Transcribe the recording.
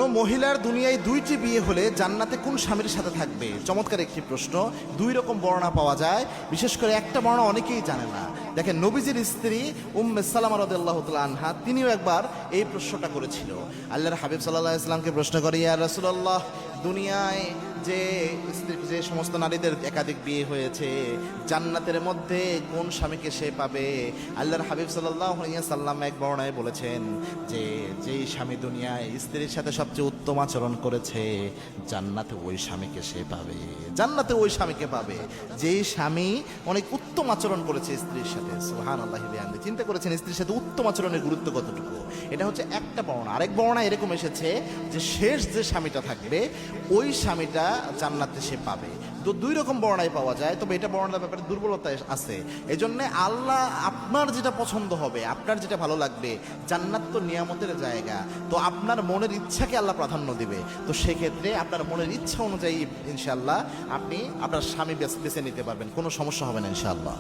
কোনো মহিলার দুনিয়ায় দুইটি বিয়ে হলে জান্নাতে কোন স্বামীর সাথে থাকবে? চমৎকার একটি প্রশ্ন। দুই রকম বর্ণনা পাওয়া যায়, বিশেষ করে একটা বর্ণনা অনেকেই জানে না। দেখেন, নবীজির স্ত্রী উম্মে সালামা রাদিয়াল্লাহু তাআলা আনহা তিনিও একবার এই প্রশ্নটা করেছিল। আল্লাহর হাবিব সাল্লাল্লাহু আলাইহি ওয়াসাল্লামকে প্রশ্ন করে, ইয়া রাসূলুল্লাহ, দুনিয়ায় যে সমস্ত নারীদের একাধিক বিয়ে হয়েছে, জান্নাতের মধ্যে কোন স্বামীকে সে পাবে? আল্লাহর হাবিব সাল্লাল্লাহু আলাইহি ওয়াসাল্লাম এক বর্ণনায় বলেছেন যে যেই স্বামী দুনিয়ায় স্ত্রীর সাথে সবচেয়ে উত্তম আচরণ করেছে, জান্নাতে ওই স্বামীকে সে পাবে। জান্নাতে ওই স্বামীকে পাবে যেই স্বামী অনেক উত্তম আচরণ করেছে স্ত্রীর সাথে। সুবহানাল্লাহি বিহামদি। চিন্তা করেছেন স্ত্রীর সাথে উত্তম আচরণের গুরুত্ব কতটুকু? এটা হচ্ছে একটা বর্ণনা। আরেক বর্ণনা এরকম এসেছে যে শেষ যে স্বামীটা থাকবে ওই স্বামীটা জান্নাতে সে পাবে। তো দুই রকম বর্ণায় পাওয়া যায়, তবে এটা বর্ণনার ব্যাপারে দুর্বলতা আছে। এই জন্য আল্লাহ আপনার যেটা পছন্দ হবে, আপনার যেটা ভালো লাগবে, জান্নাত তো নিয়ামতের জায়গা, তো আপনার মনের ইচ্ছাকে আল্লাহ প্রাধান্য দিবে। তো সেক্ষেত্রে আপনার মনের ইচ্ছা অনুযায়ী ইনশাআল্লাহ আপনি আপনার স্বামী বেছে নিতে পারবেন, কোনো সমস্যা হবে না ইনশাআল্লাহ।